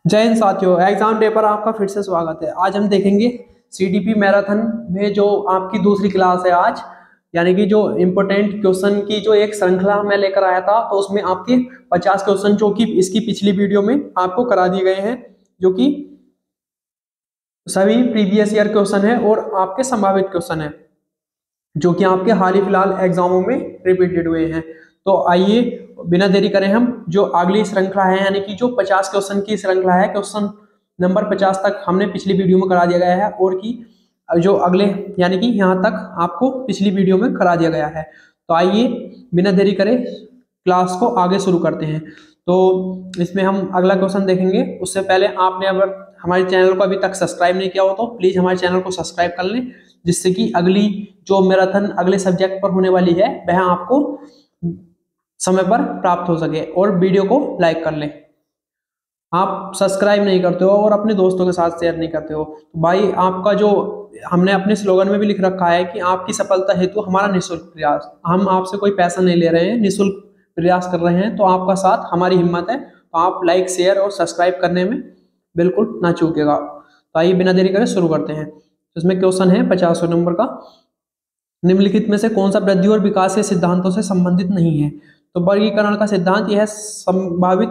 जय हिंद साथियों, exam day पर आपका फिर से स्वागत है। आज हम देखेंगे सीडीपी मैराथन में जो आपकी दूसरी क्लास है आज, यानी कि जो इम्पोर्टेंट क्वेश्चन की जो एक श्रृंखला मैं लेकर आया था, तो उसमें आपके 50 क्वेश्चन जो कि इसकी पिछली वीडियो में आपको करा दिए गए हैं, जो कि सभी प्रीवियस ईयर क्वेश्चन है और आपके संभावित क्वेश्चन है जो कि आपके हाल ही फिलहाल एग्जामों में रिपीटेड हुए हैं। तो आइए बिना देरी करें हम जो अगली श्रृंखला है, यानी कि जो 50 क्वेश्चन की श्रृंखला है, क्वेश्चन नंबर 50 तक हमने पिछली वीडियो में करा दिया गया है और कि जो अगले यानी कि यहाँ तक आपको पिछली वीडियो में करा दिया गया है। तो आइए बिना देरी करें क्लास को आगे शुरू करते हैं। तो इसमें हम अगला क्वेश्चन देखेंगे। उससे पहले आपने अगर हमारे चैनल को अभी तक सब्सक्राइब नहीं किया हो तो प्लीज़ हमारे चैनल को सब्सक्राइब कर लें, जिससे कि अगली जो मैराथन अगले सब्जेक्ट पर होने वाली है वह आपको समय पर प्राप्त हो सके। और वीडियो को लाइक कर लें। आप सब्सक्राइब नहीं करते हो और अपने दोस्तों के साथ शेयर नहीं करते हो तो भाई, आपका जो हमने अपने स्लोगन में भी लिख रखा है कि आपकी सफलता हेतु हमारा निःशुल्क प्रयास। हम आपसे कोई पैसा नहीं ले रहे हैं, निःशुल्क प्रयास कर रहे हैं। तो आपका साथ हमारी हिम्मत है, तो आप लाइक शेयर और सब्सक्राइब करने में बिल्कुल ना चूकेगा। तो आइए बिना देरी करे शुरू करते हैं। तो इसमें क्वेश्चन है 50 नंबर का, निम्नलिखित में से कौन सा वृद्धि और विकास के सिद्धांतों से संबंधित नहीं है। तो वर्गीकरण का सिद्धांत यह संभावित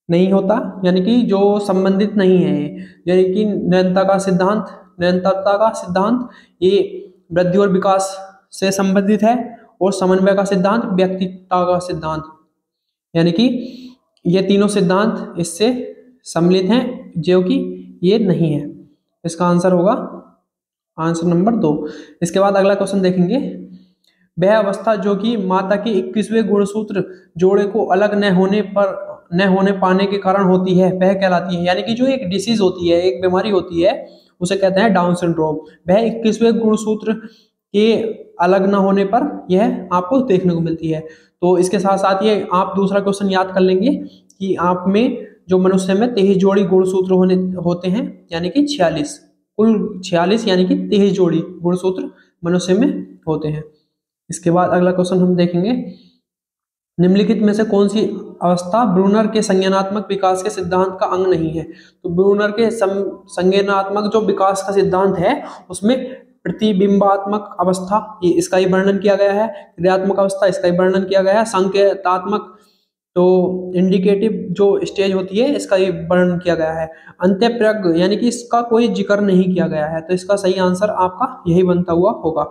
नहीं होता, यानी कि जो संबंधित नहीं है, यानी कि निरंतरता का सिद्धांत ये वृद्धि और विकास से संबंधित है, और समन्वय का सिद्धांत व्यक्तित्व का सिद्धांत, यानी कि ये तीनों सिद्धांत इससे सम्मिलित हैं, जो कि ये नहीं है। इसका आंसर होगा आंसर नंबर 2। इसके बाद अगला क्वेश्चन देखेंगे। वह अवस्था जो कि माता के 21वें गुणसूत्र जोड़े को अलग न होने पाने के कारण होती है वह कहलाती है, यानी कि जो एक डिसीज होती है, एक बीमारी होती है, उसे कहते हैं डाउन सिंड्रोम। वह 21वें गुणसूत्र के अलग न होने पर यह आपको देखने को मिलती है। तो इसके साथ साथ ये आप दूसरा क्वेश्चन याद कर लेंगे कि आप में जो मनुष्य में 23 जोड़ी गुणसूत्र होते हैं, यानी कि 46 कुल 46 यानी कि 23 जोड़ी गुणसूत्र मनुष्य में होते हैं। इसके बाद अगला क्वेश्चन हम देखेंगे। निम्नलिखित में से कौन सी अवस्था ब्रूनर के संज्ञानात्मक विकास के सिद्धांत का अंग नहीं है। तो ब्रूनर के संज्ञानात्मक जो विकास का सिद्धांत है उसमें प्रतिबिंबात्मक अवस्था ये इसका ही वर्णन किया गया है, क्रियात्मक अवस्था इसका ही वर्णन किया गया है, संकेतात्मक तो इंडिकेटिव जो स्टेज होती है इसका ये वर्णन किया गया है, अंत्यप्रज्ञ यानी कि इसका कोई जिक्र नहीं किया गया है। तो इसका सही आंसर आपका यही बनता हुआ होगा।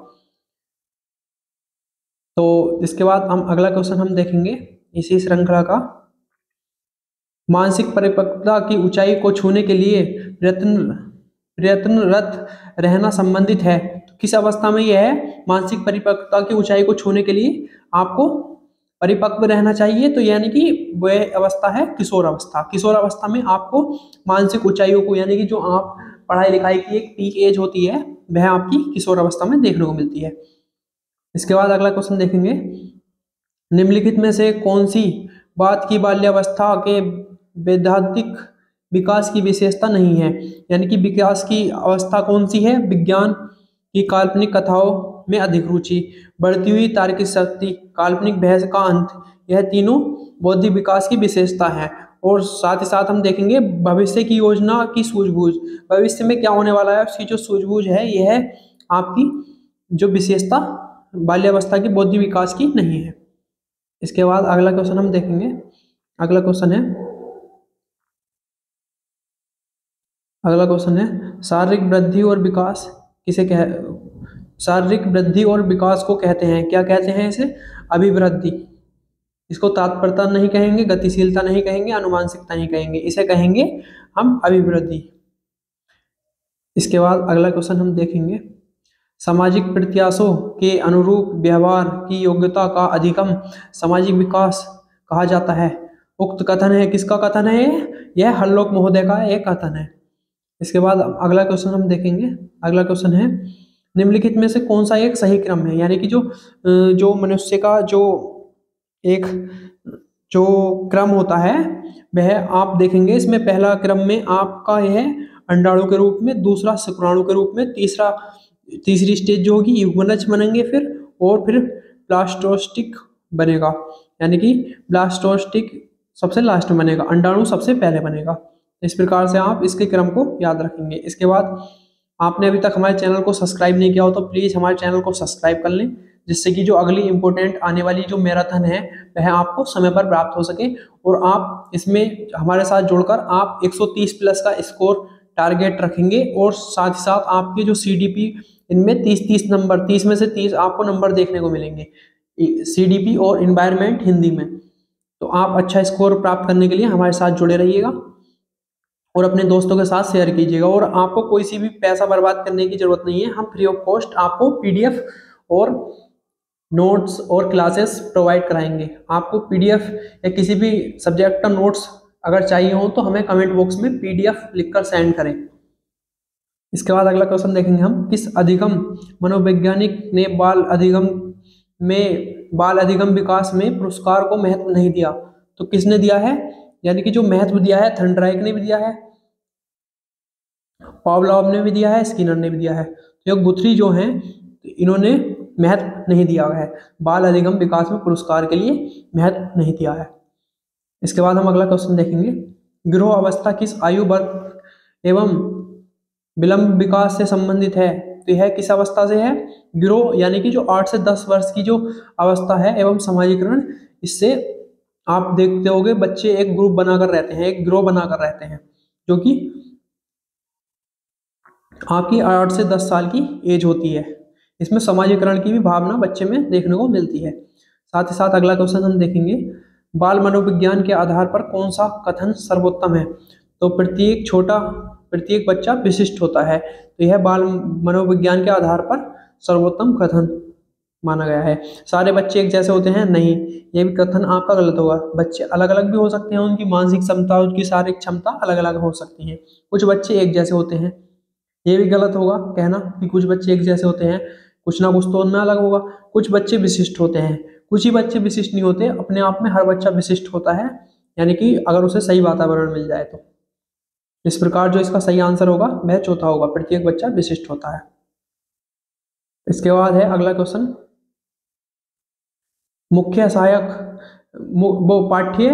तो इसके बाद हम अगला क्वेश्चन हम देखेंगे इसी श्रृंखला का। मानसिक परिपक्वता की ऊंचाई को छूने के लिए प्रयत्नरत रहना संबंधित है। तो किस अवस्था में यह है? मानसिक परिपक्वता की ऊंचाई को छूने के लिए आपको परिपक्व रहना चाहिए। तो यानी कि वह अवस्था है किशोर अवस्था। किशोर अवस्था में आपको मानसिक ऊंचाइयों को, यानी कि जो आप पढ़ाई लिखाई की एक पीक एज होती है, वह आपकी किशोर अवस्था में देखने को मिलती है। इसके बाद अगला क्वेश्चन देखेंगे। निम्नलिखित में से कौन सी बात की बाल्यावस्था के वैधानिक विकास की विशेषता नहीं है, यानी कि विकास की अवस्था कौन सी है? विज्ञान की काल्पनिक कथाओं में अधिक रुचि, बढ़ती हुई तार्किक शक्ति, काल्पनिक बहस का अंत, यह तीनों बौद्धिक विकास की विशेषता है। और साथ ही साथ हम देखेंगे भविष्य की योजना की सूझबूझ, भविष्य में क्या होने वाला है उसकी जो सूझबूझ है, यह आपकी जो विशेषता बाल्यावस्था की बौद्धिक विकास की नहीं है। इसके बाद अगला क्वेश्चन हम देखेंगे। अगला क्वेश्चन है शारीरिक वृद्धि और विकास शारीरिक वृद्धि और विकास को कहते हैं, क्या कहते हैं इसे? अभिवृद्धि। इसको तात्परता नहीं कहेंगे, गतिशीलता नहीं कहेंगे, अनुमानसिकता नहीं कहेंगे, इसे कहेंगे हम अभिवृद्धि। इसके बाद अगला क्वेश्चन हम देखेंगे। सामाजिक प्रत्याशों के अनुरूप व्यवहार की योग्यता का अधिगम सामाजिक विकास कहा जाता है। उक्त कथन है किसका कथन है? यह हरलोक महोदय का एक कथन है। इसके बाद अगला क्वेश्चन हम देखेंगे। अगला क्वेश्चन है निम्नलिखित में से कौन सा एक सही क्रम है, यानी कि जो मनुष्य का जो क्रम होता है वह आप देखेंगे। इसमें पहला क्रम में आपका यह अंडाणु के रूप में, दूसरा शुक्राणु के रूप में, तीसरी स्टेज जो होगी युग्मनज बनेंगे फिर ब्लास्टोस्टिक बनेगा, यानी कि ब्लास्टोस्टिक सबसे लास्ट में बनेगा, अंडाणु सबसे पहले बनेगा। इस प्रकार से आप इसके क्रम को याद रखेंगे। इसके बाद आपने अभी तक हमारे चैनल को सब्सक्राइब नहीं किया हो तो प्लीज़ हमारे चैनल को सब्सक्राइब कर लें, जिससे कि जो अगली इंपॉर्टेंट आने वाली जो मैराथन है वह आपको समय पर प्राप्त हो सके और आप इसमें हमारे साथ जुड़कर आप 130 प्लस का स्कोर टारगेट रखेंगे और साथ ही साथ आपके जो CDP इनमें 30 नंबर, 30 में से 30 आपको नंबर देखने को मिलेंगे CDP और इन्वायरमेंट हिंदी में। तो आप अच्छा स्कोर प्राप्त करने के लिए हमारे साथ जुड़े रहिएगा और अपने दोस्तों के साथ शेयर कीजिएगा। और आपको कोई सी भी पैसा बर्बाद करने की जरूरत नहीं है, हम फ्री ऑफ कॉस्ट आपको PDF और नोट्स और क्लासेस प्रोवाइड कराएंगे। आपको PDF या किसी भी सब्जेक्ट का नोट्स अगर चाहिए हो तो हमें कमेंट बॉक्स में PDF लिखकर सेंड करें। इसके बाद अगला क्वेश्चन देखेंगे हम, किस अधिगम मनोवैज्ञानिक ने बाल अधिगम विकास में पुरस्कार को महत्व नहीं दिया? तो किसने दिया है, यानी कि जो महत्व दिया है थर्नडाइक ने भी दिया है, पावलोव ने भी दिया है, स्किनर ने भी दिया है। तो ये गुथरी जो हैं इन्होंने महत्व नहीं दिया है, बाल अधिगम विकास में पुरस्कार के लिए महत्व नहीं दिया है। इसके बाद हम अगला क्वेश्चन देखेंगे, गिरोह अवस्था किस आयु वर्ग एवं विलंब विकास से संबंधित है? तो यह किस अवस्था से है? गिरोह यानी कि जो 8 से 10 वर्ष की जो अवस्था है एवं समाजीकरण, इससे आप देखते होंगे बच्चे एक ग्रुप बनाकर रहते हैं, एक गिरोह बनाकर रहते हैं, जो कि आपकी 8 से 10 साल की एज होती है। इसमें समाजीकरण की भी भावना बच्चे में देखने को मिलती है। साथ ही साथ अगला क्वेश्चन हम देखेंगे, बाल मनोविज्ञान के आधार पर कौन सा कथन सर्वोत्तम है? तो प्रत्येक बच्चा विशिष्ट होता है, तो यह बाल मनोविज्ञान के आधार पर सर्वोत्तम कथन माना गया है। सारे बच्चे एक जैसे होते हैं? नहीं, यह भी कथन आपका गलत होगा। बच्चे अलग अलग भी हो सकते हैं, उनकी मानसिक क्षमता, उनकी शारीरिक क्षमता अलग अलग हो सकती है। कुछ बच्चे एक जैसे होते हैं, ये भी गलत होगा कहना कि कुछ बच्चे एक जैसे होते हैं, कुछ ना कुछ तो उनमें अलग होगा। कुछ बच्चे विशिष्ट होते हैं, कुछ ही बच्चे विशिष्ट नहीं होते, अपने आप में हर बच्चा विशिष्ट होता है, यानी कि अगर उसे सही वातावरण मिल जाए तो। इस प्रकार जो इसका सही आंसर होगा वह चौथा होगा, प्रत्येक बच्चा विशिष्ट होता है। इसके बाद है अगला क्वेश्चन, मुख्य सहायक वो पाठ्य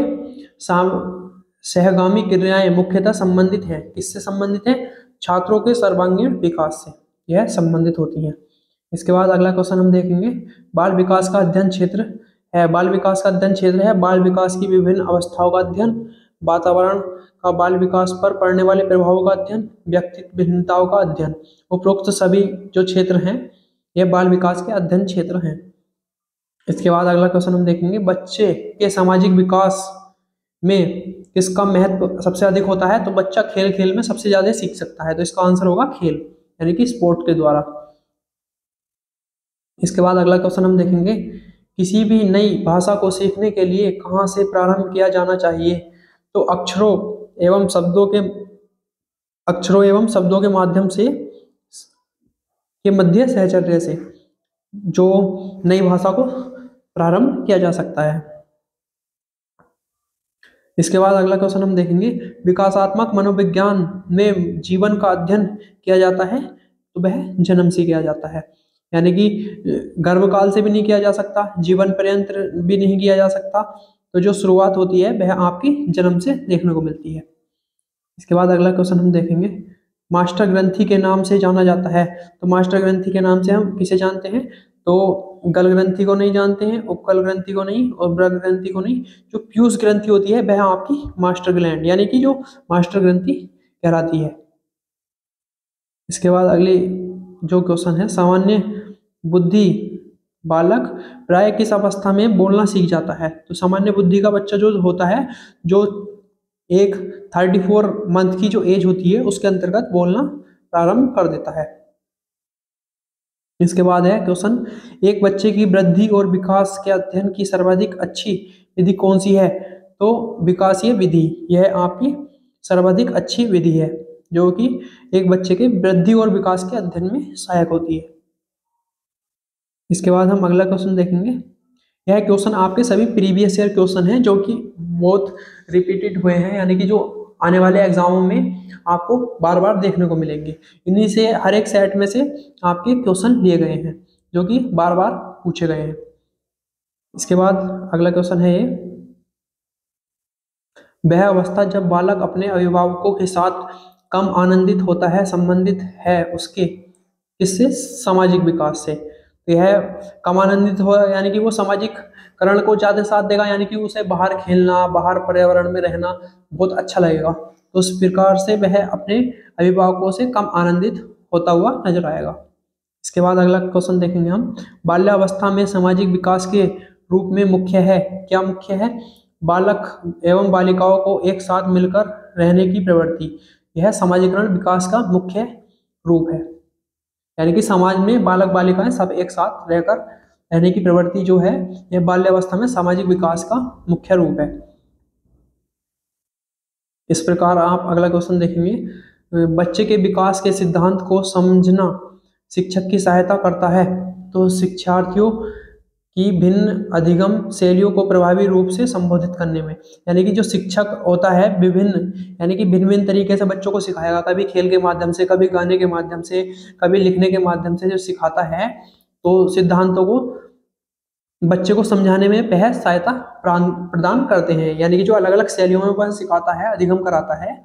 सहगामी क्रियाएं मुख्यतः संबंधित हैं, किससे संबंधित है? छात्रों के सर्वांगीण विकास से यह संबंधित होती हैं। इसके बाद अगला क्वेश्चन हम देखेंगे, बाल विकास का अध्ययन क्षेत्र है। बाल विकास का अध्ययन क्षेत्र है बाल विकास की विभिन्न अवस्थाओं का अध्ययन, वातावरण का बाल विकास पर पड़ने वाले प्रभावों का अध्ययन, व्यक्तित्व भिन्नताओं का अध्ययन। उपरोक्त सभी जो क्षेत्र हैं यह बाल विकास के अध्ययन क्षेत्र हैं। इसके बाद अगला क्वेश्चन हम देखेंगे, बच्चे के सामाजिक विकास में किसका महत्व सबसे अधिक होता है? तो बच्चा खेल खेल में सबसे ज्यादा सीख सकता है, तो इसका आंसर होगा खेल, यानी कि स्पोर्ट के द्वारा। इसके बाद अगला क्वेश्चन हम देखेंगे, किसी भी नई भाषा को सीखने के लिए कहाँ से प्रारंभ किया जाना चाहिए? तो अक्षरों एवं शब्दों के माध्यम से के मध्य सहचर्य से जो नई भाषा को प्रारंभ किया जा सकता है। इसके बाद अगला क्वेश्चन हम देखेंगे, विकासात्मक मनोविज्ञान में जीवन का अध्ययन किया जाता है, तो वह जन्म से किया जाता है, यानी कि गर्भकाल से भी नहीं किया जा सकता, जीवन पर्यंत भी नहीं किया जा सकता। तो जो शुरुआत होती है वह आपकी जन्म से देखने को मिलती है। इसके बाद अगला क्वेश्चन हम देखेंगे, मास्टर ग्रंथि के नाम से जाना जाता है। तो मास्टर ग्रंथि के नाम से हम किसे जानते हैं? तो गल ग्रंथि को नहीं जानते हैं, उपकल ग्रंथि को नहीं और ब्रग ग्रंथि को नहीं। जो पीयूष ग्रंथि होती है वह आपकी मास्टर ग्लैंड, यानी कि जो मास्टर ग्रंथि कहलाती है। इसके बाद अगली जो क्वेश्चन है, सामान्य बुद्धि बालक प्राय किस अवस्था में बोलना सीख जाता है? तो सामान्य बुद्धि का बच्चा जो होता है, जो एक 34 मंथ की जो एज होती है उसके अंतर्गत बोलना प्रारंभ कर देता है। इसके बाद है क्वेश्चन, एक बच्चे की वृद्धि और विकास के अध्ययन की सर्वाधिक अच्छी विधि कौन सी है? तो विकासीय विधि, यह आपकी सर्वाधिक अच्छी विधि है जो कि एक बच्चे के वृद्धि और विकास के अध्ययन में सहायक होती है। इसके बाद हम अगला क्वेश्चन देखेंगे, यह क्वेश्चन आपके सभी प्रीवियस ईयर क्वेश्चन हैं जो कि बहुत रिपीटेड हुए हैं, यानी कि जो आने वाले एग्जामों में आपको बार बार देखने को मिलेंगे। इन्हीं से हर एक सेट में से आपके क्वेश्चन लिए गए हैं जो कि बार बार पूछे गए हैं। इसके बाद अगला क्वेश्चन है ये, वह अवस्था जब बालक अपने अभिभावकों के साथ कम आनंदित होता है, संबंधित है उसके किससे, सामाजिक विकास से। तो यह कम आनंदित हो यानी कि वो सामाजिक करण को ज्यादा साथ देगा, यानी कि उसे बाहर खेलना, बाहर पर्यावरण में रहना बहुत अच्छा लगेगा। तो उस प्रकार से वह अपने अभिभावकों से कम आनंदित होता हुआ नजर आएगा। इसके बाद अगला क्वेश्चन देखेंगे हम, बाल्यावस्था में सामाजिक विकास के रूप में मुख्य है, क्या मुख्य है, बालक एवं बालिकाओं को एक साथ मिलकर रहने की प्रवृत्ति, यह सामाजिकरण विकास का मुख्य रूप है। यानी कि समाज में बालक बालिकाएं सब एक साथ रहकर रहने की प्रवृत्ति जो है, यह बाल्यावस्था में सामाजिक विकास का मुख्य रूप है। इस प्रकार आप अगला क्वेश्चन देखेंगे, बच्चे के विकास के सिद्धांत को समझना शिक्षक की सहायता करता है। तो शिक्षार्थियों की भिन्न अधिगम शैलियों को प्रभावी रूप से संबोधित करने में, यानी कि जो शिक्षक होता है विभिन्न यानी कि भिन्न भिन्न तरीके से बच्चों को सिखाएगा, कभी खेल के माध्यम से, कभी गाने के माध्यम से, कभी लिखने के माध्यम से जो सिखाता है, तो सिद्धांतों को बच्चे को समझाने में वह सहायता प्रदान करते हैं। यानी कि जो अलग अलग शैलियों में वह सिखाता है, अधिगम कराता है,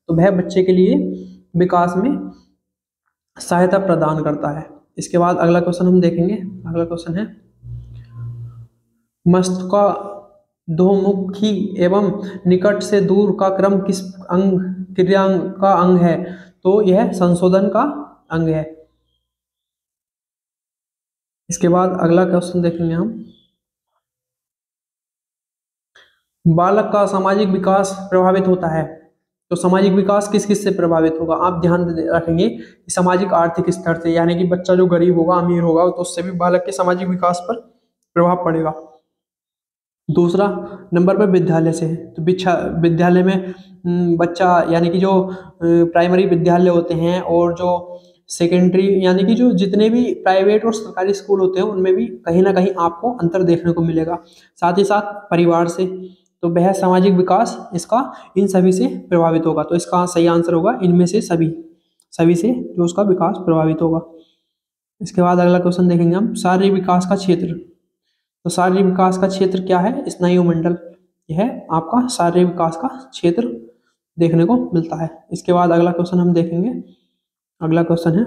तो वह बच्चे के लिए विकास में सहायता प्रदान करता है। इसके बाद अगला क्वेश्चन हम देखेंगे। अगला क्वेश्चन है, मस्तिष्क दोमुखी एवं निकट से दूर का क्रम किस अंग क्रिया का अंग है। तो यह संशोधन का अंग है। इसके बाद अगला क्वेश्चन देखेंगे हम, बालक का सामाजिक विकास प्रभावित होता है। तो सामाजिक विकास किस किस से प्रभावित होगा, आप ध्यान रखेंगे कि सामाजिक आर्थिक स्तर से, यानी कि बच्चा जो गरीब होगा, अमीर होगा, तो उससे भी बालक के सामाजिक विकास पर प्रभाव पड़ेगा। दूसरा नंबर पर विद्यालय से है। तो विद्यालय में बच्चा यानी कि जो प्राइमरी विद्यालय होते हैं और जो सेकेंडरी यानी कि जो जितने भी प्राइवेट और सरकारी स्कूल होते हैं, उनमें भी कहीं ना कहीं आपको अंतर देखने को मिलेगा। साथ ही साथ परिवार से, तो वह सामाजिक विकास इसका इन सभी से प्रभावित होगा। तो इसका सही आंसर होगा इनमें से सभी से जो उसका विकास प्रभावित होगा। इसके बाद अगला क्वेश्चन देखेंगे हम, शारीरिक विकास का क्षेत्र। तो शारीरिक विकास का क्षेत्र क्या है, स्नायु मंडल, यह आपका शारीरिक विकास का क्षेत्र देखने को मिलता है। इसके बाद अगला क्वेश्चन हम देखेंगे। अगला क्वेश्चन है,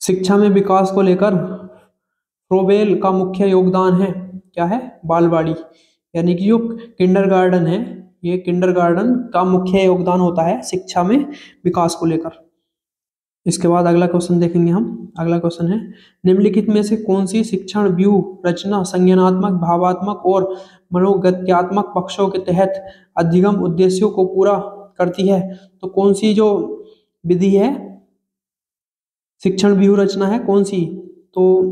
शिक्षा में विकास को लेकर फ्रोबेल का मुख्य योगदान है, क्या है, बालवाड़ी, यानी कि जो किंडरगार्टन है, ये किंडरगार्टन का मुख्य योगदान होता है शिक्षा में विकास को लेकर। इसके बाद अगला क्वेश्चन देखेंगे हम। अगला क्वेश्चन है, निम्नलिखित में से कौन सी शिक्षण व्यूह रचना संज्ञानात्मक, भावात्मक और मनोगत्यात्मक पक्षों के तहत अधिगम उद्देश्यों को पूरा करती है। तो कौन सी जो विधि है, शिक्षण व्यूह रचना है कौन सी, तो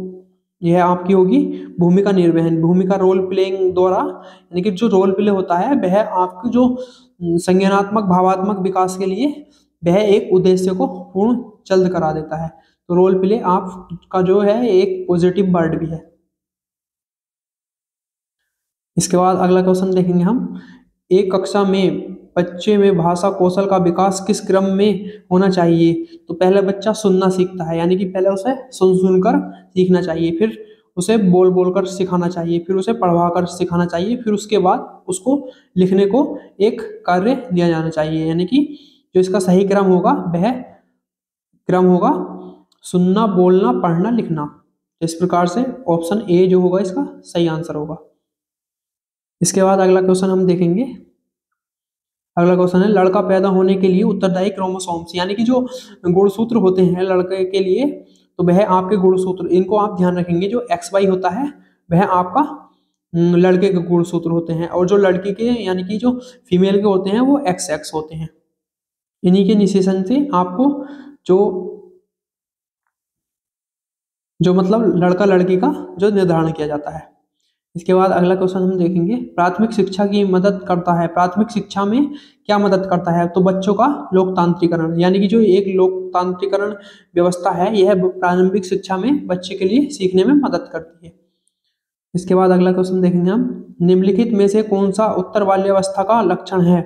यह आपकी होगी भूमिका निर्वहन, भूमिका रोल प्लेइंग द्वारा, यानी कि जो रोल प्ले होता है वह आपकी जो संज्ञानात्मक भावात्मक विकास के लिए वह एक उद्देश्य को पूर्ण जल्द करा देता है। तो रोल प्ले आपका जो है एक पॉजिटिव वर्ड भी है। इसके बाद अगला क्वेश्चन देखेंगे हम, एक कक्षा में बच्चे में भाषा कौशल का विकास किस क्रम में होना चाहिए। तो पहले बच्चा सुनना सीखता है, यानी कि पहले उसे सुन सुनकर सीखना चाहिए, फिर उसे बोल बोलकर सिखाना चाहिए, फिर उसे पढ़वा कर सिखाना चाहिए, फिर उसके बाद उसको लिखने को एक कार्य दिया जाना चाहिए। यानी कि जो इसका सही क्रम होगा वह क्रम होगा सुनना, बोलना, पढ़ना, लिखना। इस प्रकार से ऑप्शन ए जो होगा इसका सही आंसर होगा। इसके बाद अगला क्वेश्चन हम देखेंगे। अगला क्वेश्चन है, लड़का पैदा होने के लिए उत्तरदायी क्रोमोसोम्स, यानी कि जो गुणसूत्र होते हैं लड़के के लिए, तो वह आपके गुणसूत्र, इनको आप ध्यान रखेंगे। जो XY होता है वह आपका लड़के के गुणसूत्र होते हैं, और जो लड़की के यानी कि जो फीमेल के होते हैं वो XX होते हैं। इन्हीं के निषेधन से आपको जो मतलब लड़का लड़की का जो निर्धारण किया जाता है। इसके बाद अगला क्वेश्चन हम देखेंगे, प्राथमिक शिक्षा की मदद करता है। प्राथमिक शिक्षा में क्या मदद करता है, तो बच्चों का लोकतांत्रिकरण, यानी कि जो एक लोकतांत्रिकरण व्यवस्था है, यह प्रारंभिक शिक्षा में बच्चे के लिए सीखने में मदद करती है। इसके बाद अगला क्वेश्चन देखेंगे हम, निम्नलिखित में से कौन सा उत्तर बाल्यावस्था का लक्षण है।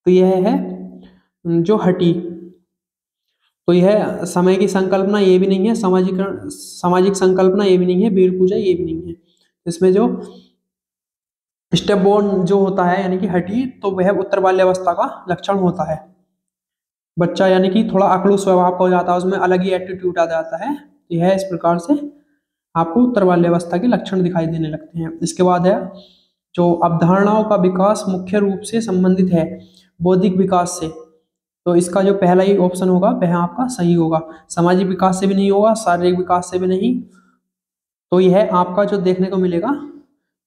तो यह है जो हठी, तो यह समय की संकल्पना ये भी नहीं है, सामाजिक संकल्पना ये भी नहीं है, वीर पूजा ये भी नहीं है। इसमें जो स्टेप बोर्न जो होता है यानी कि हड्डी, तो वह उत्तर बाल्यावस्था का लक्षण होता है। बच्चा यानी कि थोड़ा अकड़ू स्वभाव का हो जाता है, उसमें अलग ही एटीट्यूड आ जाता है। यह इस प्रकार से आपको उत्तर बाल्यावस्था के लक्षण दिखाई देने लगते हैं। इसके बाद है जो अवधारणाओं का विकास मुख्य रूप से संबंधित है बौद्धिक विकास से, तो इसका जो पहला ही ऑप्शन होगा वह आपका सही होगा। सामाजिक विकास से भी नहीं होगा, शारीरिक विकास से भी नहीं। तो यह आपका जो देखने को मिलेगा,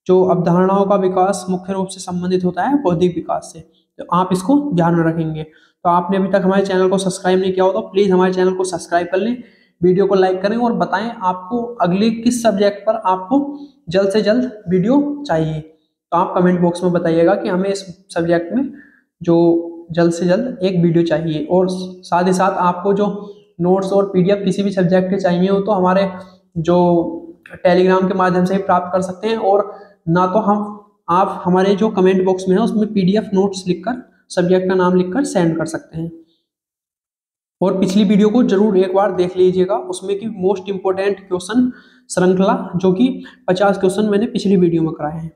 जो अवधारणाओं का विकास मुख्य रूप से संबंधित होता है बौद्धिक विकास से, तो आप इसको ध्यान में रखेंगे। तो आपने अभी तक हमारे चैनल को सब्सक्राइब नहीं किया हो तो प्लीज़ हमारे चैनल को सब्सक्राइब कर लें, वीडियो को लाइक करें और बताएं आपको अगले किस सब्जेक्ट पर आपको जल्द से जल्द वीडियो चाहिए। तो आप कमेंट बॉक्स में बताइएगा कि हमें इस सब्जेक्ट में जो जल्द से जल्द एक वीडियो चाहिए। और साथ ही साथ आपको जो नोट्स और पीडीएफ किसी भी सब्जेक्ट के चाहिए हो तो हमारे जो टेलीग्राम के माध्यम से ही प्राप्त कर सकते हैं, और ना तो आप हमारे जो कमेंट बॉक्स में है उसमें पीडीएफ नोट्स लिखकर सब्जेक्ट का नाम लिखकर सेंड कर सकते हैं। और पिछली वीडियो को जरूर एक बार देख लीजिएगा, उसमें की मोस्ट इंपोर्टेंट क्वेश्चन श्रृंखला जो कि 50 क्वेश्चन मैंने पिछली वीडियो में कराए हैं,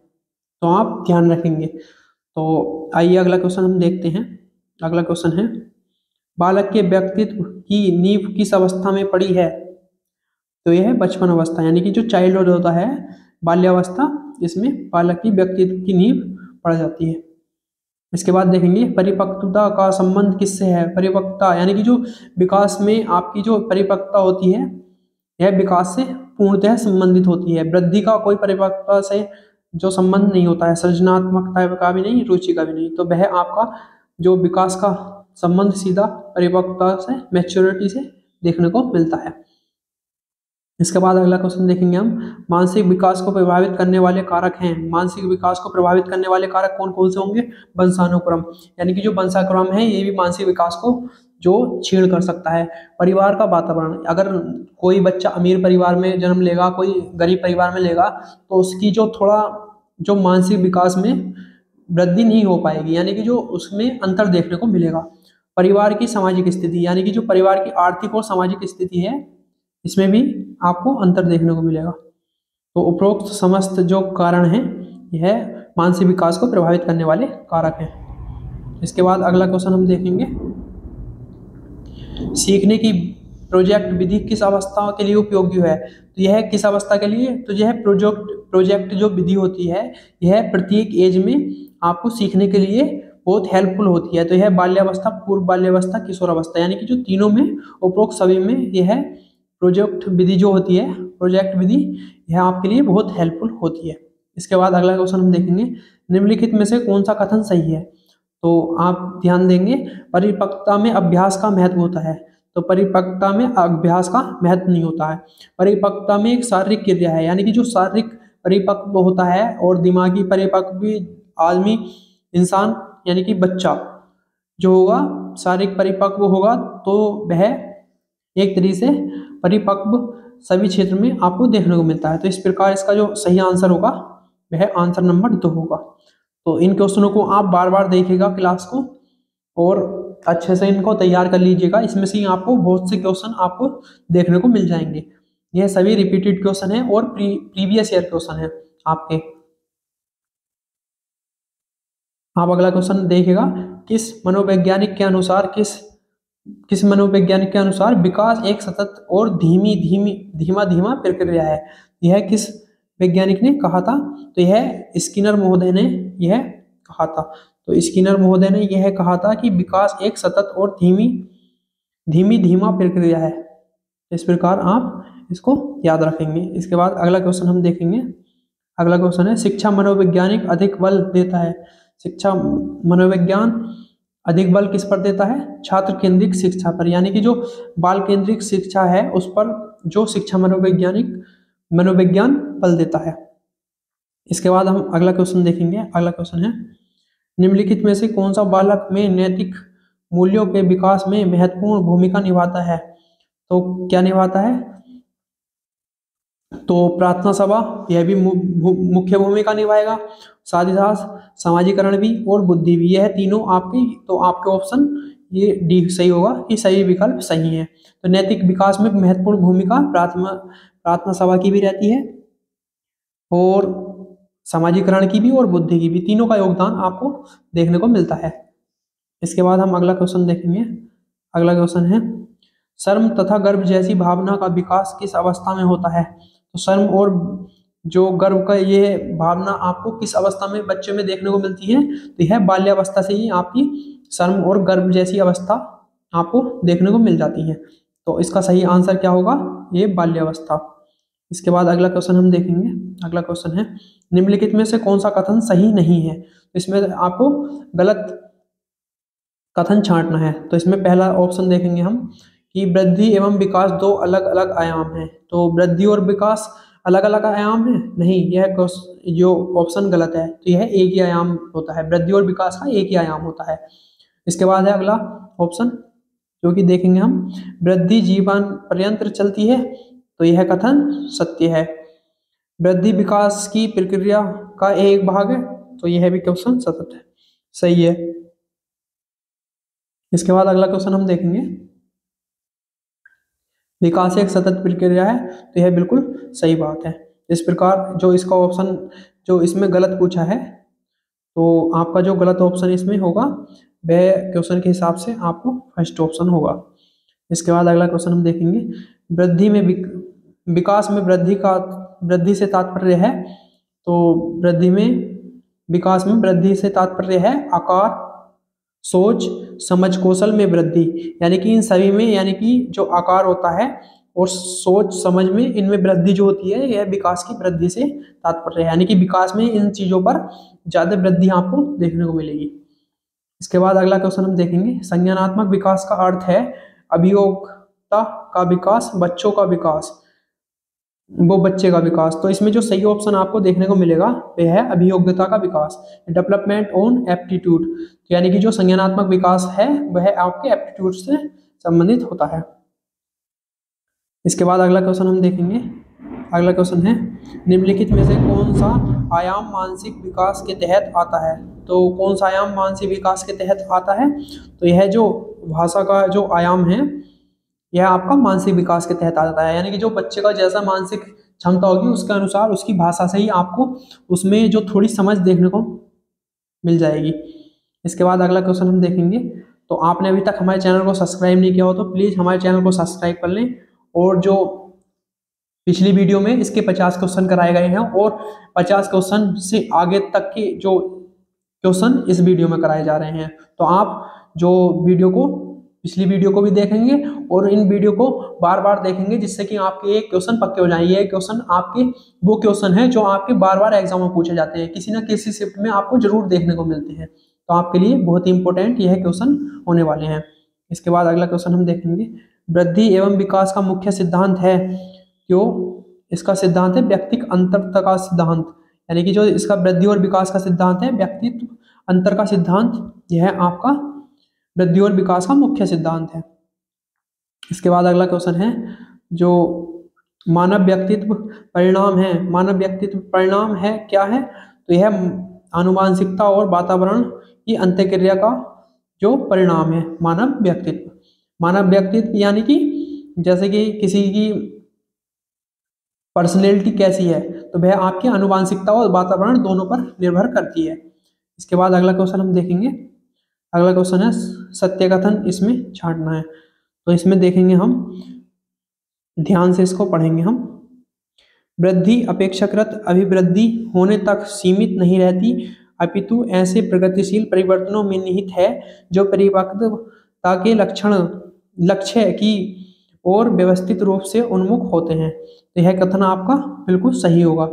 तो आप ध्यान रखेंगे। तो आइए अगला क्वेश्चन हम देखते हैं। अगला क्वेश्चन है, बालक के व्यक्तित्व की नींव किस अवस्था में पड़ी है? तो यह है बचपन अवस्था, यानी कि जो चाइल्डहुड होता है, बाल्यावस्था, इसमें बालक की व्यक्तित्व की नींव पड़ जाती है। इसके बाद देखेंगे परिपक्वता का संबंध किससे है? परिपक्वता यानी कि जो विकास में आपकी जो परिपक्वता होती है, यह विकास से पूर्णतः संबंधित होती है। वृद्धि का कोई परिपक्वता से जो संबंध नहीं होता है, सृजनात्मकता का भी नहीं, रुचि का भी नहीं। तो वह आपका जो विकास का संबंध सीधा परिपक्वता से, मैच्योरिटी से देखने को मिलता है। इसके बाद अगला क्वेश्चन देखेंगे हम, मानसिक विकास को प्रभावित करने वाले कारक हैं। मानसिक विकास को प्रभावित करने वाले कारक कौन कौन से होंगे? वंशानुक्रम, यानी कि जो वंशानुक्रम है ये भी मानसिक विकास को जो छीण कर सकता है। परिवार का वातावरण, अगर कोई बच्चा अमीर परिवार में जन्म लेगा, कोई गरीब परिवार में लेगा, तो उसकी जो थोड़ा जो मानसिक विकास में वृद्धि नहीं हो पाएगी, यानी कि जो उसमें अंतर देखने को मिलेगा। परिवार की सामाजिक स्थिति, यानी कि जो परिवार की आर्थिक और सामाजिक स्थिति है, इसमें भी आपको अंतर देखने को मिलेगा। तो उपरोक्त समस्त जो कारण हैं यह मानसिक विकास को प्रभावित करने वाले कारक हैं। इसके बाद अगला क्वेश्चन हम देखेंगे, सीखने की प्रोजेक्ट विधि किस अवस्था के लिए उपयोगी है? तो यह किस अवस्था के लिए? तो यह प्रोजेक्ट जो विधि होती है, यह प्रत्येक एज में आपको सीखने के लिए बहुत हेल्पफुल होती है। तो यह बाल्यावस्था, पूर्व बाल्यावस्था, किशोर अवस्था, यानी कि जो तीनों में, उपरोक्त सभी में यह प्रोजेक्ट विधि जो होती है, प्रोजेक्ट विधि, यह आपके लिए बहुत हेल्पफुल होती है। इसके बाद अगला क्वेश्चन हम देखेंगे, निम्नलिखित में से कौन सा कथन सही है? तो आप ध्यान देंगे, परिपक्वता में अभ्यास का महत्व होता है। तो परिपक्वता में अभ्यास का महत्व नहीं होता है। परिपक्वता में एक शारीरिक क्रिया है, यानी कि जो शारीरिक परिपक्व होता है और दिमागी परिपक्व भी आदमी, इंसान यानी कि बच्चा जो होगा, शारीरिक परिपक्व होगा तो वह एक तरीके से परिपक्व सभी क्षेत्र में आपको देखने को मिलता है। तो इस प्रकार इसका जो सही आंसर होगा वह आंसर नंबर 2 होगा। तो इन क्वेश्चनों को आप बार बार देखिएगा क्लास को और अच्छे से इनको तैयार कर लीजिएगा। इसमें से आपको बहुत से क्वेश्चन आपको देखने को मिल जाएंगे। यह सभी रिपीटेड क्वेश्चन है और प्रीवियस ईयर क्वेश्चन है आपके। आप अगला क्वेश्चन देखिएगा, किस मनोवैज्ञानिक के अनुसार विकास एक सतत और धीमा प्रक्रिया है? यह किस वैज्ञानिक ने कहा था? तो यह स्किनर महोदय ने यह कहा था। तो स्किनर महोदय ने यह कहा था कि विकास एक सतत और धीमा प्रक्रिया है। इस प्रकार आप इसको याद रखेंगे। इसके बाद अगला क्वेश्चन हम देखेंगे। अगला क्वेश्चन है, शिक्षा मनोवैज्ञानिक अधिक बल देता है? शिक्षा मनोविज्ञान अधिक बल किस पर देता है? छात्र केंद्रित शिक्षा पर, यानी कि जो बाल केंद्रित शिक्षा है उस पर जो शिक्षा मनोविज्ञान बल देता है। इसके बाद हम अगला क्वेश्चन देखेंगे। अगला क्वेश्चन है, निम्नलिखित में से कौन सा बालक में नैतिक मूल्यों के विकास में महत्वपूर्ण भूमिका निभाता है? तो क्या निभाता है? तो प्रार्थना सभा, यह भी मुख्य भूमिका निभाएगा। साथ ही साथ समाजीकरण भी और बुद्धि भी, यह तीनों आपकी, तो आपके ऑप्शन ये डी सही होगा कि सही विकल्प सही है। तो नैतिक विकास में महत्वपूर्ण भूमिका प्रार्थना सभा की भी रहती है और समाजीकरण की भी और बुद्धि की भी, तीनों का योगदान आपको देखने को मिलता है। इसके बाद हम अगला क्वेश्चन देखेंगे। अगला क्वेश्चन है, शर्म तथा गर्व जैसी भावना का विकास किस अवस्था में होता है? तो शर्म और जो गर्व का ये भावना आपको किस अवस्था में बच्चे में देखने को मिलती है? तो यह बाल्यावस्था से ही आपकी शर्म और गर्व जैसी अवस्था आपको देखने को मिल जाती है। तो इसका सही आंसर क्या होगा? ये बाल्यावस्था। इसके बाद अगला क्वेश्चन हम देखेंगे। अगला क्वेश्चन है, निम्नलिखित में से कौन सा कथन सही नहीं है? तो इसमें आपको गलत कथन छांटना है। तो इसमें पहला ऑप्शन देखेंगे हम कि वृद्धि एवं विकास दो अलग अलग आयाम हैं। तो वृद्धि और विकास अलग अलग आयाम है? नहीं, यह जो ऑप्शन गलत है। तो यह एक ही आयाम होता है, वृद्धि और विकास का एक ही आयाम होता है। इसके बाद है अगला ऑप्शन जो कि देखेंगे हम, वृद्धि जीवन पर्यंत चलती है। तो यह कथन सत्य है। वृद्धि विकास की प्रक्रिया का एक भाग है। तो यह भी क्वेश्चन सत्य है, सही है। इसके बाद अगला क्वेश्चन हम देखेंगे, विकास एक सतत प्रक्रिया है। तो यह बिल्कुल सही बात है। इस प्रकार जो इसका ऑप्शन जो इसमें गलत पूछा है, तो आपका जो गलत ऑप्शन इसमें होगा वह क्वेश्चन के हिसाब से आपको फर्स्ट ऑप्शन होगा। इसके बाद अगला क्वेश्चन हम देखेंगे, वृद्धि में विकास में वृद्धि से तात्पर्य है। तो वृद्धि में विकास में वृद्धि से तात्पर्य है आकार, सोच, समझ, कौशल में वृद्धि, यानी कि इन सभी में, यानी कि जो आकार होता है और सोच समझ में, इनमें वृद्धि जो होती है यह विकास की वृद्धि से तात्पर्य है। यानी कि विकास में इन चीजों पर ज्यादा वृद्धि आपको देखने को मिलेगी। इसके बाद अगला क्वेश्चन हम देखेंगे, संज्ञानात्मक विकास का अर्थ है अभियोक्ता का विकास, बच्चों का विकास, वो बच्चे का विकास। तो इसमें जो सही ऑप्शन आपको देखने को मिलेगा वह है अभियोग्यता का विकास, डेवलपमेंट ऑन एप्टीट्यूड। यानी कि जो संज्ञानात्मक विकास है वह आपके एप्टीट्यूड से संबंधित होता है। इसके बाद अगला क्वेश्चन हम देखेंगे। अगला क्वेश्चन है, निम्नलिखित में से कौन सा आयाम मानसिक विकास के तहत आता है? तो कौन सा आयाम मानसिक विकास के तहत आता है? तो यह जो भाषा का जो आयाम है यह आपका मानसिक विकास के तहत आता है। यानी कि जो बच्चे का जैसा मानसिक क्षमता होगी उसके अनुसार उसकी भाषा से ही आपको उसमें जो थोड़ी समझ देखने को मिल जाएगी। इसके बाद अगला क्वेश्चन हम देखेंगे। तो आपने अभी तक हमारे चैनल को सब्सक्राइब नहीं किया हो तो प्लीज़ हमारे चैनल को सब्सक्राइब कर लें। और जो पिछली वीडियो में इसके 50 क्वेश्चन कराए गए हैं और 50 क्वेश्चन से आगे तक के जो क्वेश्चन इस वीडियो में कराए जा रहे हैं, तो आप जो पिछली वीडियो को भी देखेंगे और इन वीडियो को बार बार देखेंगे, जिससे कि आपके एक क्वेश्चन पक्के हो जाएंगे। ये क्वेश्चन आपके वो क्वेश्चन है जो आपके बार बार एग्जाम में पूछे जाते हैं, किसी न किसी शिफ्ट में आपको जरूर देखने को मिलते हैं। तो आपके लिए बहुत ही इंपॉर्टेंट यह क्वेश्चन होने वाले हैं। इसके बाद अगला क्वेश्चन हम देखेंगे, वृद्धि एवं विकास का मुख्य सिद्धांत है क्यों? इसका सिद्धांत है व्यक्तित्व अंतर का सिद्धांत। यानी कि जो इसका वृद्धि और विकास का सिद्धांत है व्यक्तित्व अंतर का सिद्धांत, यह आपका वृद्धि और विकास का मुख्य सिद्धांत है। इसके बाद अगला क्वेश्चन है, जो मानव व्यक्तित्व परिणाम है, मानव व्यक्तित्व परिणाम है क्या है? तो यह आनुवांशिकता और वातावरण की अंतःक्रिया का जो परिणाम है मानव व्यक्तित्व। मानव व्यक्तित्व यानी कि जैसे कि किसी की पर्सनैलिटी कैसी है, तो वह आपकी आनुवांशिकता और वातावरण दोनों पर निर्भर करती है। इसके बाद अगला क्वेश्चन हम देखेंगे। अगला क्वेश्चन है सत्य कथन, इसमें छांटना है। तो इसमें देखेंगे हम, ध्यान से इसको पढ़ेंगे हम। वृद्धि अपेक्षाकृत अभिवृद्धि होने तक सीमित नहीं रहती, अपितु ऐसे प्रगतिशील परिवर्तनों में निहित है जो परिपक्वता के लक्ष्य की और व्यवस्थित रूप से उन्मुख होते हैं। तो यह कथन आपका बिल्कुल सही होगा।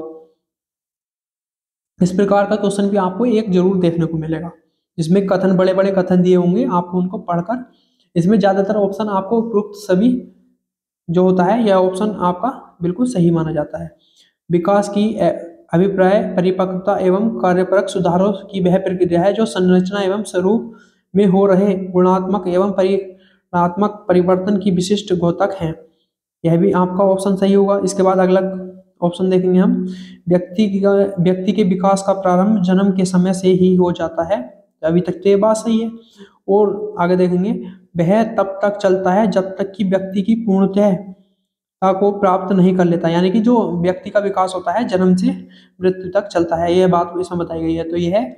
इस प्रकार का क्वेश्चन भी आपको एक जरूर देखने को मिलेगा, जिसमें कथन बड़े बड़े कथन दिए होंगे, आपको उनको पढ़कर इसमें ज्यादातर ऑप्शन आपको उपरोक्त सभी जो होता है यह ऑप्शन आपका बिल्कुल सही माना जाता है। विकास की अभिप्राय परिपक्वता एवं कार्यपरक सुधारों की वह प्रक्रिया है जो संरचना एवं स्वरूप में हो रहे गुणात्मक एवं परिणात्मक परिवर्तन की विशिष्ट द्योतक है। यह भी आपका ऑप्शन सही होगा। इसके बाद अगला ऑप्शन देखेंगे हम, व्यक्ति के विकास का प्रारंभ जन्म के समय से ही हो जाता है। अभी तक तो ये बात सही है। और आगे देखेंगे, वह तब तक चलता है जब तक कि व्यक्ति की पूर्णतः को प्राप्त नहीं कर लेता, यानी कि जो व्यक्ति का विकास होता है जन्म से मृत्यु तक चलता है, यह बात इसमें बताई गई है। तो यह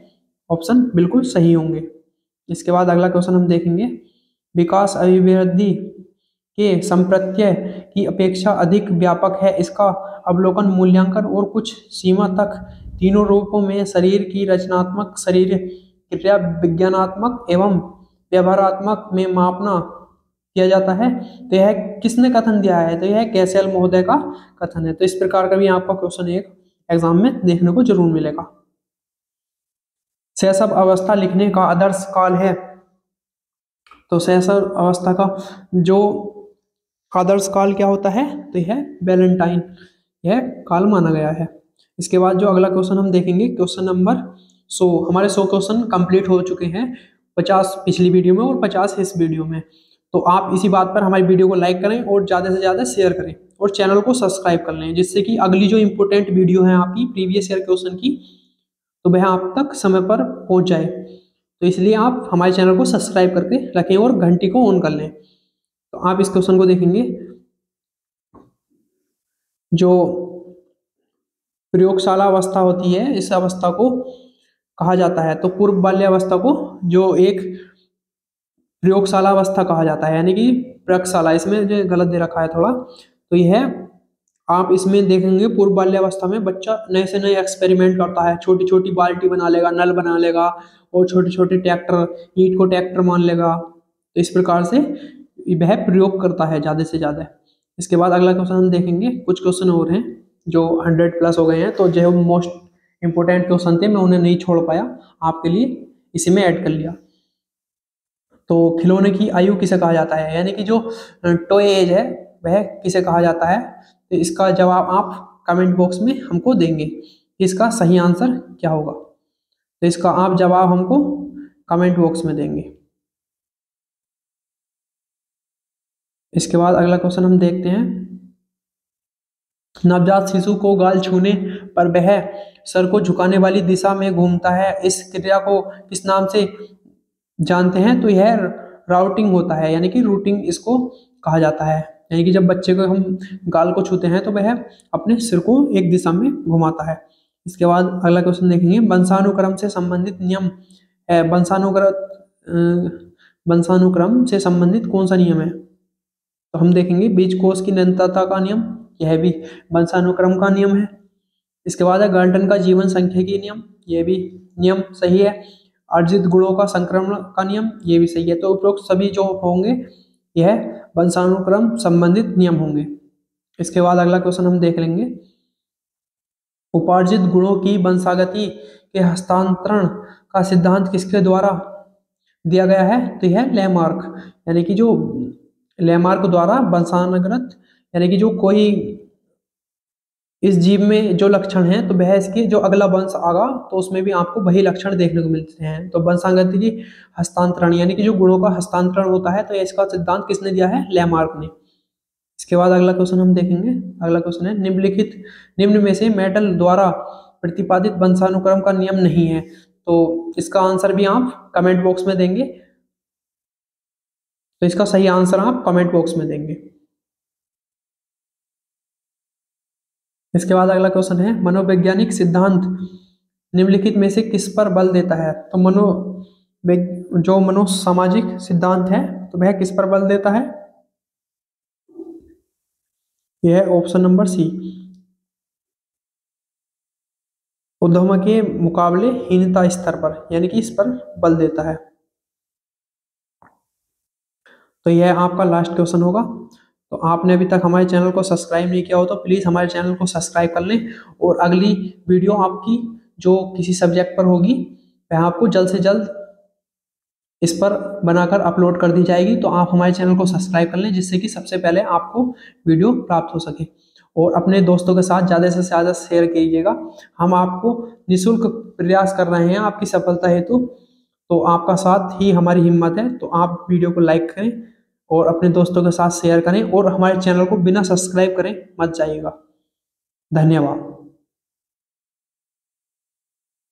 ऑप्शन बिल्कुल सही होंगे। इसके बाद अगला क्वेश्चन हम देखेंगे, विकास अभिवृद्धि के संप्रत्यय की अपेक्षा अधिक व्यापक है, इसका अवलोकन, मूल्यांकन और कुछ सीमा तक तीनों रूपों में शरीर की रचनात्मक, शरीर क्रिया विज्ञानात्मक एवं व्यवहारात्मक में मापना किया जाता है। तो यह किसने कथन दिया है? तो यह कैसेल महोदय का कथन है। तो इस प्रकार का भी आपका क्वेश्चन एक एग्जाम में देखने को जरूर मिलेगा। शैशव अवस्था लिखने का आदर्श काल है। तो शैशव अवस्था का जो आदर्श काल क्या होता है? तो यह वैलेंटाइन, यह काल माना गया है। इसके बाद जो अगला क्वेश्चन हम देखेंगे, क्वेश्चन नंबर 100। हमारे 100 क्वेश्चन कंप्लीट हो चुके हैं, 50 पिछली वीडियो में और 50 इस वीडियो में। तो आप इसी बात पर हमारी वीडियो को लाइक करें और ज़्यादा से ज़्यादा शेयर करें और चैनल को सब्सक्राइब कर लें, जिससे कि अगली जो इंपॉर्टेंट वीडियो है आपकी प्रीवियस ईयर क्वेश्चन की, तो वह आप तक समय पर पहुंच जाए। तो इसलिए आप हमारे चैनल को सब्सक्राइब करके रखें और घंटी को ऑन कर लें। तो आप इस क्वेश्चन को देखेंगे, जो प्रयोगशाला अवस्था होती है, इस अवस्था को कहा जाता है। तो पूर्व बाल्यावस्था को जो एक प्रयोगशाला अवस्था कहा जाता है, यानी कि प्रयोगशाला, इसमें जो गलत दे रखा है थोड़ा, तो यह आप इसमें देखेंगे पूर्व बाल्यावस्था में बच्चा नए से नए एक्सपेरिमेंट करता है, छोटी छोटी बाल्टी बना लेगा, नल बना लेगा और छोटे छोटे ट्रैक्टर, ईंट को ट्रैक्टर मान लेगा। तो इस प्रकार से वह प्रयोग करता है ज़्यादा से ज़्यादा। इसके बाद अगला क्वेश्चन हम देखेंगे, कुछ क्वेश्चन और हैं जो 100+ हो गए हैं, तो जो मोस्ट इंपोर्टेंट क्वेश्चन थे मैं उन्हें नहीं छोड़ पाया, आपके लिए इसी में ऐड कर लिया। तो खिलौने की आयु किसे कहा जाता है, यानी कि जो टॉय एज है वह किसे कहा जाता है? तो इसका जवाब आप कमेंट बॉक्स में हमको देंगे, इसका सही आंसर क्या होगा। तो इसका आप जवाब हमको कमेंट बॉक्स में देंगे। इसके बाद अगला क्वेश्चन हम देखते हैं, नवजात शिशु को गाल छूने पर वह सर को झुकाने वाली दिशा में घूमता है, इस क्रिया को किस नाम से जानते हैं? तो यह राउटिंग होता है, यानी कि रूटिंग इसको कहा जाता है। यानी कि जब बच्चे को हम गाल को छूते हैं तो वह अपने सिर को एक दिशा में घुमाता है। इसके बाद अगला क्वेश्चन देखेंगे, वंशानुक्रम से संबंधित नियम है, वंशानुक्रम से संबंधित कौन सा नियम है? तो हम देखेंगे बीजकोष की निरंतरता का नियम, यह भी वंशानुक्रम का नियम है। इसके बाद है गाल्टन का जीवन सांख्यिकी नियम, यह भी नियम सही है। अर्जित गुणों का संक्रमण का नियम, ये भी सही है। तो उपरोक्त सभी जो होंगे यह वंशानुक्रम संबंधित नियम होंगे। इसके बाद अगला क्वेश्चन हम देख लेंगे, उपार्जित गुणों की वंशागति के हस्तांतरण का सिद्धांत किसके द्वारा दिया गया है? तो यह लेमार्क, यानी कि जो लेमार्क द्वारा वंशानुगत, यानी कि जो कोई इस जीव में जो लक्षण है तो वह इसके जो अगला वंश आगा तो उसमें भी आपको वही लक्षण देखने को मिलते हैं। तो वंशागति की हस्तांतरण, यानी कि जो गुणों का हस्तांतरण होता है, तो इसका सिद्धांत किसने दिया है? लेमार्क ने। इसके बाद अगला क्वेश्चन हम देखेंगे, अगला क्वेश्चन है, निम्न में से मेटल द्वारा प्रतिपादित वंशानुक्रम का नियम नहीं है। तो इसका आंसर भी आप कमेंट बॉक्स में देंगे। तो इसका सही आंसर आप कमेंट बॉक्स में देंगे। इसके बाद अगला क्वेश्चन है, मनोवैज्ञानिक सिद्धांत निम्नलिखित में से किस पर बल देता है? तो जो मनोसामाजिक सिद्धांत है तो वह किस पर बल देता है? यह है ऑप्शन नंबर सी, उद्यम के मुकाबले हीनता स्तर पर, यानी कि इस पर बल देता है। तो यह आपका लास्ट क्वेश्चन होगा। तो आपने अभी तक हमारे चैनल को सब्सक्राइब नहीं किया हो तो प्लीज़ हमारे चैनल को सब्सक्राइब कर लें, और अगली वीडियो आपकी जो किसी सब्जेक्ट पर होगी वह आपको जल्द से जल्द इस पर बनाकर अपलोड कर दी जाएगी। तो आप हमारे चैनल को सब्सक्राइब कर लें, जिससे कि सबसे पहले आपको वीडियो प्राप्त हो सके, और अपने दोस्तों के साथ ज़्यादा से ज़्यादा शेयर कीजिएगा। हम आपको निःशुल्क प्रयास कर रहे हैं आपकी सफलता हेतु, तो आपका साथ ही हमारी हिम्मत है। तो आप वीडियो को लाइक करें और अपने दोस्तों के साथ शेयर करें, और हमारे चैनल को बिना सब्सक्राइब करें मत जाइएगा। धन्यवाद।